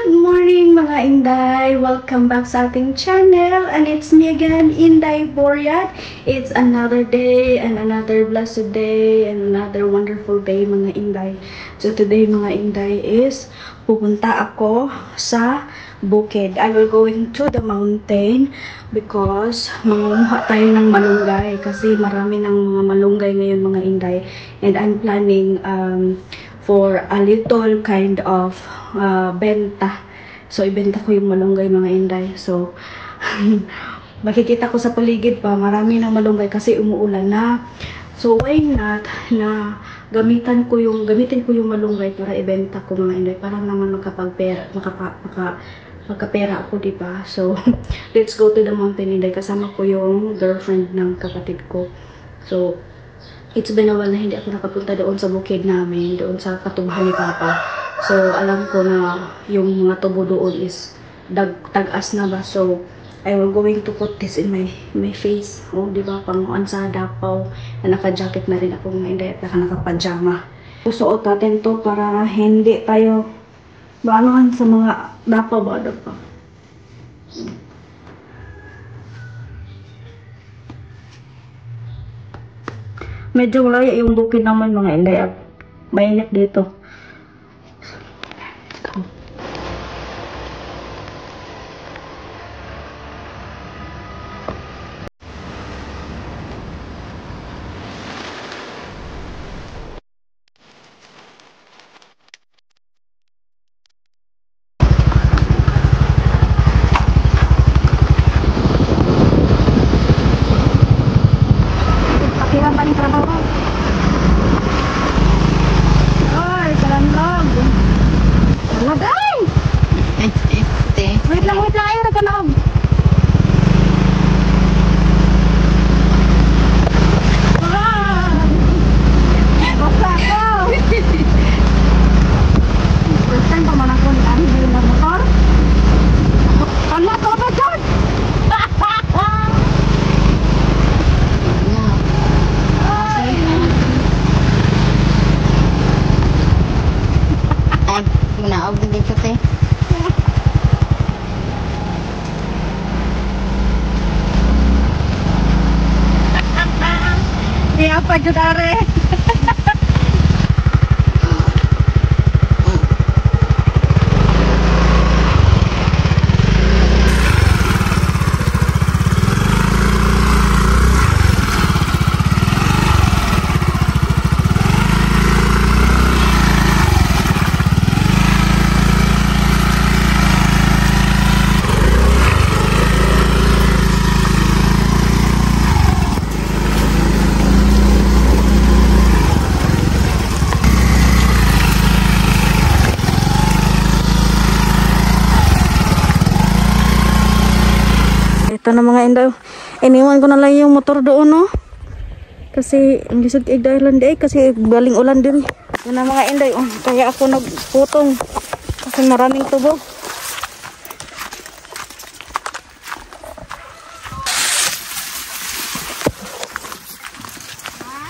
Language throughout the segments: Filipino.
Good morning mga Inday! Welcome back sa ating channel, and it's me again, Inday Boryat. It's another day and another blessed day and another wonderful day mga Inday. So today mga Inday is pupunta ako sa bukid. I will going to the mountain because mangunguha tayo ng malunggay kasi marami ng mga malunggay ngayon mga Inday, and I'm planning for a little kind of benta. So, ibenta ko yung malunggay mga Inday. So, makikita ko sa paligid pa, marami ng malunggay kasi umuulan na. So, why not na gamitin ko yung malunggay para ibenta ko mga Inday. Para naman makapagpera ako, diba? So, let's go to the mountain Inday. Kasama ko yung girlfriend ng kapatid ko. So, it's been a while na hindi ako nakapunta doon sa bukid namin, doon sa katubahan ni Papa. So, alam ko na yung mga tubo doon is tag-as na ba. So, I will going to put this in my face. Oh, di ba? Pang ansada pa. Naka-jacket na rin ako mga Inday at naka-pajama. Susuot natin to para hindi tayo banuhan sa mga dapaw. Medyo malaya yung bukid naman mga Inday at mainit dito. Wait lang, ayaw na kanab. Basta ako. First time pa man ako nabili ng motor. Kala ko ba dyan? Ay, munaog din dito te. Iya pa jud are. Ito na mga Inday, iniwan ko na lang yung motor doon, no? Kasi ang gisag kay dahilan di ay kasi galing ulan din. Yan na mga Inday, kaya ako nagputong kasi maraming tubo.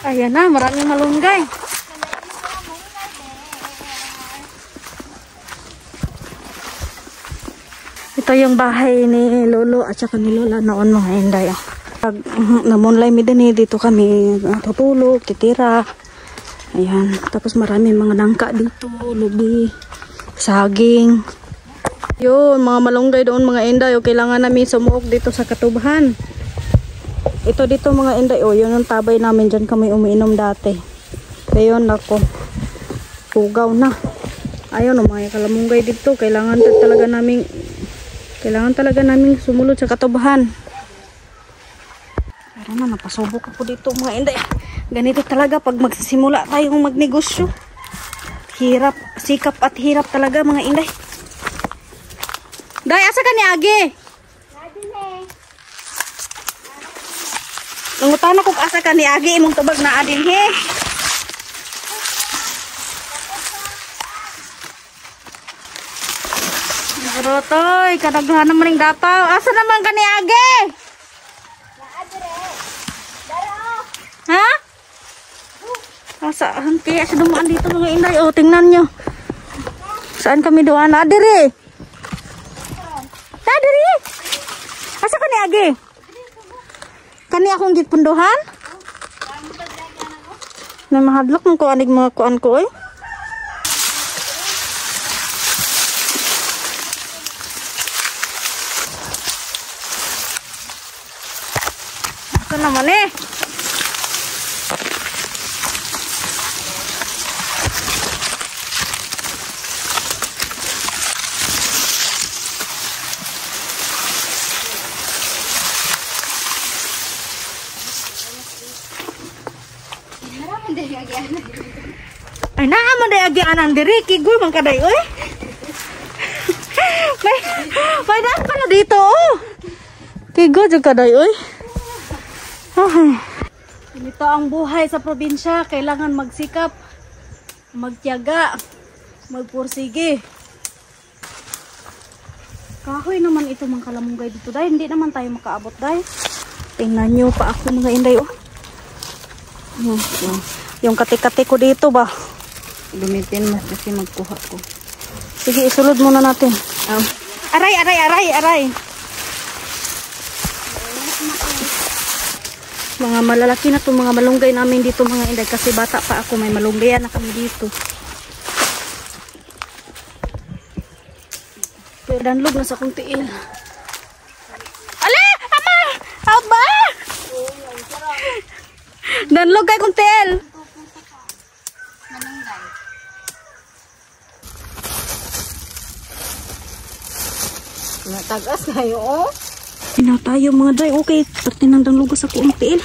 Ayan na, maraming malunggay. Ito yung bahay ni Lolo at saka ni Lola noon mga Inday. Pag namunlay mi din dito kami tutulog, titira. Ayan, tapos marami mga nangka dito, lubi, saging. Yun, mga malunggay doon mga Inday. Kailangan namin sumuok dito sa katubahan. Ito dito mga Inday, yun yung tabay namin, dyan kami umiinom dati. Ngayon ako, pugaw na. Ayun, mga kalamunggay dito, kailangan talaga namin sumunod sa katubahan. Pero na, napasubok ako dito mga Inday. Ganito talaga pag magsisimula tayong magnegosyo. Hirap, sikap at hirap talaga mga Inday. Day, asa ka ni Age? Nangutan ako asa ka ni Age, imong tubag na adin he. Rotoy, kadaghan naman ng dapaw. Asa naman ka ni Age? Ha? Saan kaya sa dumaan dito mga Inday? O, tingnan nyo. Saan kami doon? Adire. Na diri. Asa ka ni agi? Kani akong gipunduhan? Na mahadlok mo ko anig mga kuan ko oy. Ito naman eh. Ay naman day agianan diri kigoy man kaday oy. may daan pala dito oh. Kigoy jud kaday oy. Ito ang buhay sa probinsya, kailangan magsikap, magtiyaga, magpursige. Kahoy naman ito mga kalamunggay dito day, hindi naman tayo makaabot day. Tingnan nyo pa ako mga inday oh. Yung kati-kati ko dito ba? Gamitin mas kasi magkuha ko. Sige, isulod muna natin. Aray. Mga malalaki na to mga malunggay namin dito mga inday. Kasi bata pa ako, may malunggayan na kami dito. Pero danlog na sa kong tiil. Ala! Ama! Out ba? Danlog kay kong tiil. Natagas kayo oh. Ina tayo mga day. Okay, parte nang danlog sa kong tiil.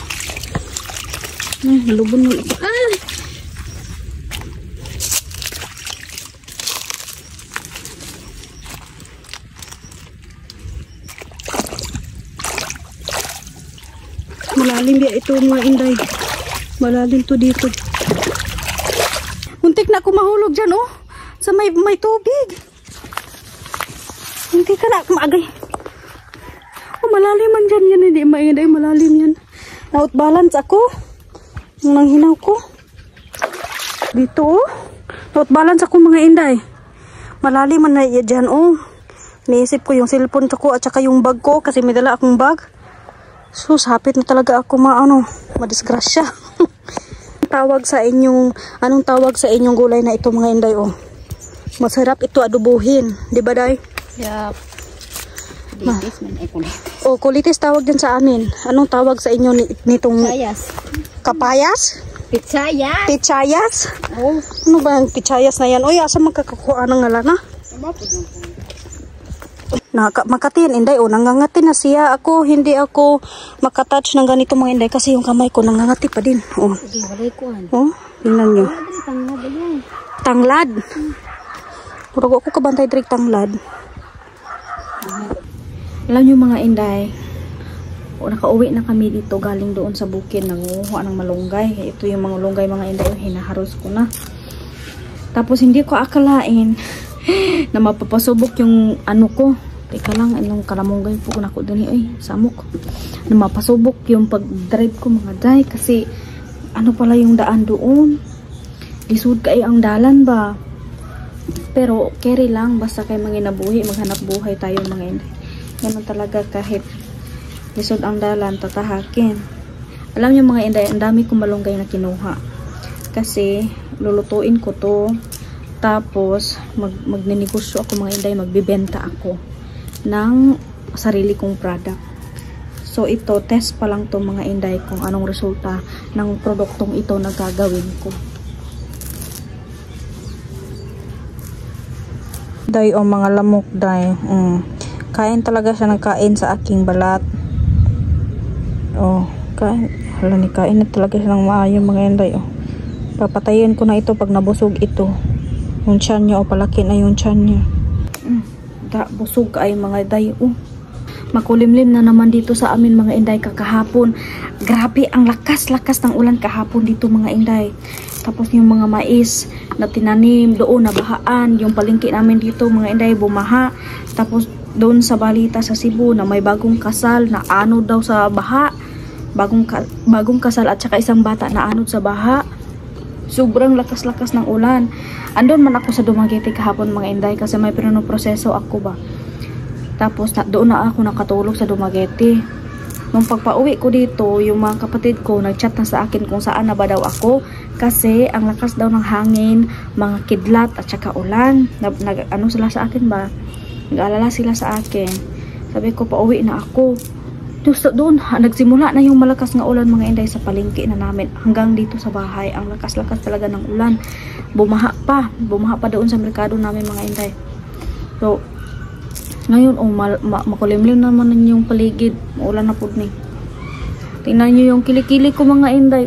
Ay, nalubon mo. Ay! Malalim ya ito mga inday. Malalim to dito. Muntik na ako mahulog dyan oh. Sa may tubig. Hindi ka na maagay. Oh, malalim man dyan yan. Hindi mainday. Malalim yan. Out balance ako. Yung nanghinaw ko. Dito oh. Out balance ako mga inday. Malalim man na dyan oh. Naisip ko yung cellphone ko at saka yung bag ko. Kasi may dala akong bag. So, hapit na talaga ako madisgrasya. Anong tawag sa inyong gulay na ito mga inday oh. Masarap ito adubuhin, di ba day? Yup. Kulitis man ay kulitis. Oh, kulitis tawag din sa amin. Anong tawag sa inyo nitong Pitsayas. Kapayas? Pitsayas. Pitsayas? Oh. Ano ba ang pitsayas na yan? Oy, asa magkakakuha ng ngalan na? Makatin, inday, oh, nangangati na siya. Ako, hindi ako makatouch ng ganito mga inday kasi yung kamay ko nangangati pa din. Oh. Sige, walay ko an. Oh, tingnan nyo. Tanglad yan. Tanglad. Puro ako kabantay direct tanglad. Alam nyo mga inday, nakauwi na kami dito galing doon sa bukid, nanguha ng malunggay. Ito yung mga malunggay mga inday, hinaharos ko na. Tapos hindi ko akalain na mapapasubok yung ano ko. Teka lang, anong kalamunggay po ko nako dali ay samok. Na mapasubok yung pag-drive ko mga day kasi ano pala yung daan doon. Lisod kay ang dalan ba. Pero carry lang basta kay mga nabuhi, maghanap buhay tayo mga inday. Ganun talaga kahit lisod ang dalan, tatahakin. Alam niyo mga inday, ang dami kong malunggay na kinuha. Kasi lulutuin ko to. Tapos magninegosyo ako mga inday, magbibenta ako ng sarili kong product. So ito, test pa lang to mga inday kung anong resulta ng produktong ito na gagawin ko. Day o mga lamok day. Kain talaga siya ng kain sa aking balat. Oh, kain. Hala ni kain na talaga siya ng maayo mga inday. Oh. Papatayin ko na ito pag nabusog ito. Yung tiyan niya o palaki na yung tiyan niya. Busog ay mga day. Oh. Makulimlim na naman dito sa amin mga inday kakahapon. Grabe ang lakas-lakas ng ulan kahapon dito mga inday. Tapos yung mga mais na tinanim doon na bahaan. Yung palengke namin dito mga inday bumaha. Tapos doon sa balita sa Cebu na may bagong kasal na anod daw sa baha. Bagong kasal at saka isang bata na anod sa baha. Sobrang lakas-lakas ng ulan. Andun man ako sa Dumaguete kahapon mga inday kasi may proseso ako ba. Tapos doon na ako nakatulog sa Dumaguete. Nung pagpa-uwi ko dito, yung mga kapatid ko nag-chat na sa akin kung saan na ba daw ako. Kasi ang lakas daw ng hangin, mga kidlat at saka ulan. Ano sila sa akin ba? Nag-aalala sila sa akin. Sabi ko, pauwi na ako. Doon, nagsimula na yung malakas nga ulan mga inday sa palengke na namin. Hanggang dito sa bahay, ang lakas-lakas talaga ng ulan. Bumaha pa doon sa merkado namin mga inday. So, ngayon, makulimlim naman yung paligid. Maulan na po ni. Tingnan nyo yung kilikili ko mga inday.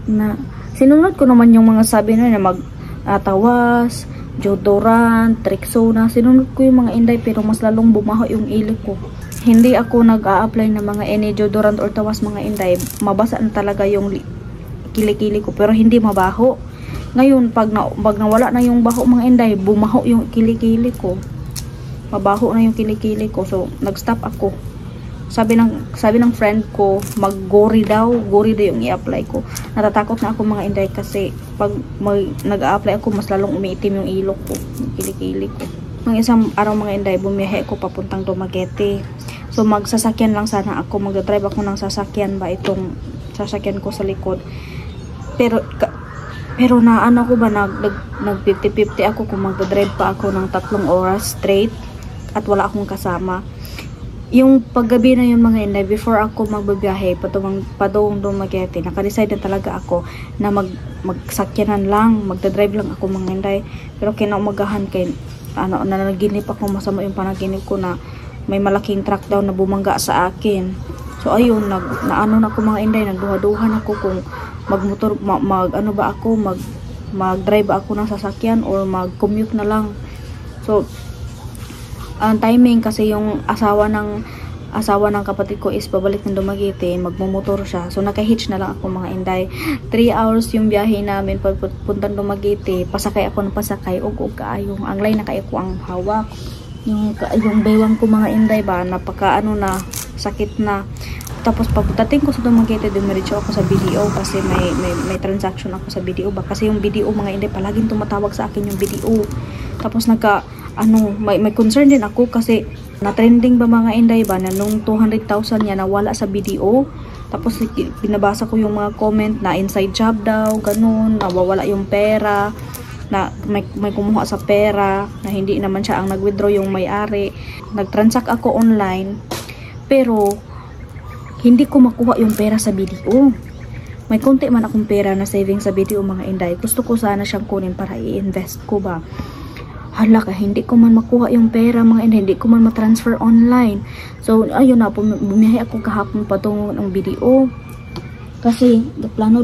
Na, sinunod ko naman yung mga sabi na mag-tawas, deodorant, Rexona. Sinunod ko yung mga inday pero mas lalong bumaho yung ilik ko. Hindi ako nag-a-apply ng mga any deodorant or tawas mga inday. Mabasa na talaga yung kilikili ko pero hindi mabaho. Ngayon, pag nawala na yung baho mga inday, bumaho yung kilikili ko. Mabaho na yung kilikili ko. So, nag-stop ako. Sabi ng friend ko, mag-gori daw yung i-apply ko. Natatakot na ako mga inday kasi pag nag-a-apply ako, mas lalong umiitim yung ilok ko, yung kilikili ko. Nung isang araw mga inday, bumiyahe ko papuntang Dumaguete. So, magsasakyan lang sana ako. Mag-drive ako ng sasakyan ba itong sasakyan ko sa likod. Pero na ano ko ba, nag 50-50 ako kung mag-drive pa ako ng 3 oras straight. At wala akong kasama. Yung paggabi na yun mga inday, before ako magbabiyahe padong Dumaguete, naka-decide na talaga ako na magsakyanan lang, magdadrive lang ako mga inday. Pero kinaumagahan kay nanaginip ako, masama yung panaginip ko na may malaking truck daw na bumangga sa akin. So ayun, naano na ako mga inday, nagduha-duhan ako kung magmotor, mag-drive ako ng sasakyan or mag-commute na lang. So ang timing kasi yung asawa ng kapatid ko is pabalik ng Dumaguete, magmumotor siya. So naka-hitch na lang ako mga inday. 3 hours yung biyahe namin pagpuntang Dumaguete. Pasakay ako ng pasakay, ug kaayong ang line na kayo ko ang hawak. Yung baywang ko mga inday ba, napaka sakit na. Tapos pagdating ko sa Dumaguete, dumiretso ako sa BDO kasi may transaction ako sa BDO ba. Kasi yung BDO mga inday, palaging tumatawag sa akin yung BDO. Tapos may concern din ako kasi na-trending ba mga inday ba na nung 200,000 niya nawala sa BDO. Tapos binabasa ko yung mga comment na inside job daw, ganun, nawawala yung pera, na may kumuha sa pera, na hindi naman siya ang nag-withdraw yung may-ari. Nag-transact ako online, pero hindi ko makuha yung pera sa BDO. May konti man akong pera na saving sa BDO mga inday. Gusto ko sana siyang kunin para i-invest ko ba. Hala ka, hindi ko man makuha yung pera mga inday, hindi ko man ma-transfer online. So, ayun na, bumiyahe ako kahapon patungo ng BDO. Kasi, plano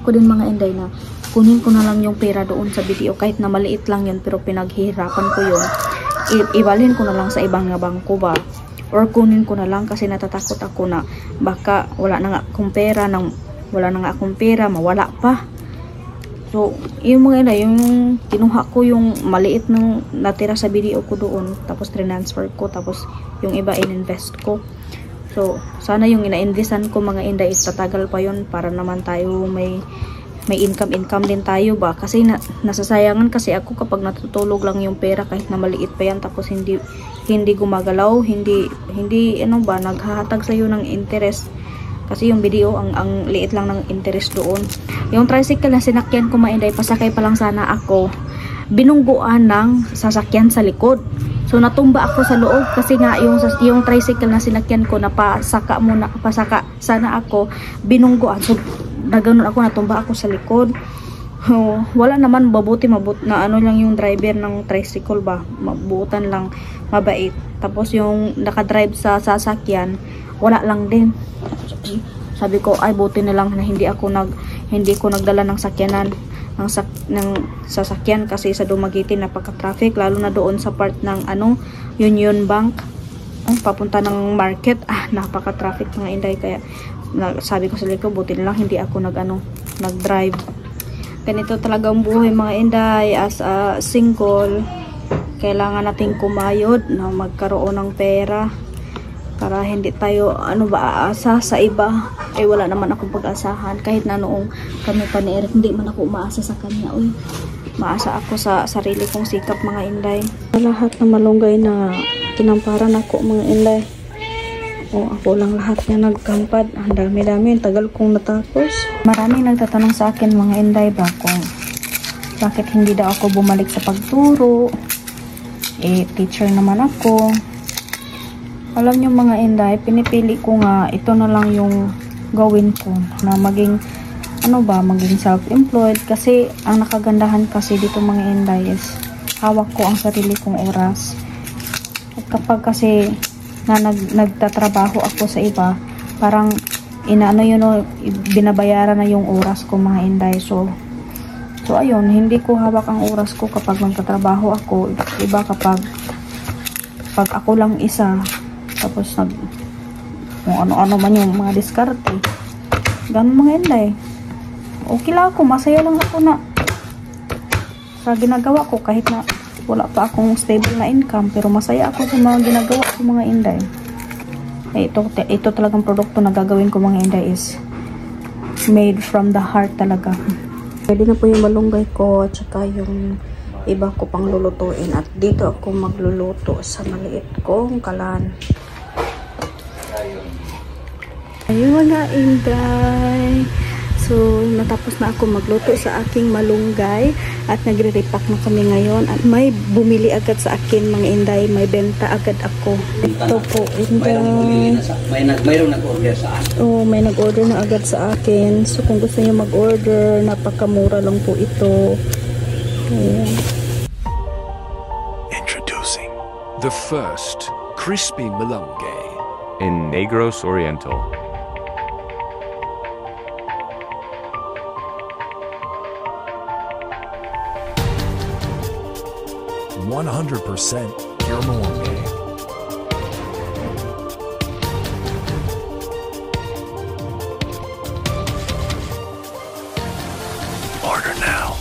ko din mga inday na kunin ko na lang yung pera doon sa BDO. Kahit na maliit lang yun, pero pinaghihirapan ko yun. Ibalhin ko na lang sa ibang bangko ba. Or kunin ko na lang kasi natatakot ako na baka wala na nga akong pera, mawala pa. So, yung mga yung kinuha ko yung maliit ng natira sa BDO ko doon, tapos transfer ko, tapos yung iba ininvest ko. So, sana yung ina-investan ko mga inday is tatagal pa yun para naman tayo may income din tayo ba. Kasi nasasayangan kasi ako kapag natutulog lang yung pera kahit na maliit pa yan, tapos hindi gumagalaw, hindi naghahatag sa'yo ng interest. Kasi yung BDO, ang liit lang ng interest doon. Yung tricycle na sinakyan ko mga inday, pasakay pa lang sana ako, binungguan ng sasakyan sa likod. So natumba ako sa loob kasi nga yung tricycle na sinakyan ko na pasaka sana ako, binungguan. So naganoon ako, natumba ako sa likod. Wala naman, mabut na lang yung driver ng tricycle ba, mabutan lang, mabait. Tapos yung nakadrive sa sasakyan, wala lang din. Sabi ko, ay buti na lang na hindi ko nagdala ng sakyanan ng sasakyan kasi sa Dumaguete napaka-traffic, lalo na doon sa part ng Union Bank papunta ng market. Napaka-traffic mga inday, kaya sabi ko sa liko, buti na lang hindi ako nag-drive. Ganito talagang buhay mga inday. As a single, kailangan nating kumayod na magkaroon ng pera para hindi tayo aasa sa iba. Wala naman akong pag-asahan kahit na noong kami pa ni Eric, hindi man ako umaasa sa kanya. Maasa ako sa sarili kong sikap mga inday. Sa lahat ng malunggay na kinamparan ako mga inday. O ako lang lahat niya nagkampad. Ang dami-dami, ang tagal kong natapos. Maraming nagtatanong sa akin mga inday ba kung bakit hindi daw ako bumalik sa pagturo. Teacher naman ako. Alam niyo mga inday, pinipili ko nga ito na lang yung gawin ko na maging maging self-employed, kasi ang nakagandahan kasi dito mga inday is hawak ko ang sarili kong oras. At kapag kasi nagtatrabaho ako sa iba, parang binabayaran na yung oras ko mga inday. So ayun, hindi ko hawak ang oras ko kapag nagtatrabaho ako. Iba kapag ako lang isa, tapos kung ano-ano man yung mga diskarte, ganun mga inday. Okay lang ako, masaya lang ako na sa ginagawa ko kahit na wala pa akong stable na income, pero masaya ako sa mga ginagawa ko mga inday. Ito talagang produkto na gagawin ko mga inday is made from the heart talaga. Pwede na po yung malunggay ko at saka yung iba ko pang lulutuin, at dito ako magluluto sa maliit kong kalan. Ayun mga inday, so natapos na ako magluto sa aking malunggay at nagre-repack na kami ngayon, at may bumili agad sa akin mga inday, may benta agad ako. Ito po inday, mayroong nag-order sa akin. may nag-order na agad sa akin. So kung gusto niyo mag-order, napakamura lang po ito. Ayan. Introducing the first crispy malunggay in Negros Oriental. 100% pure malunggay. Order now.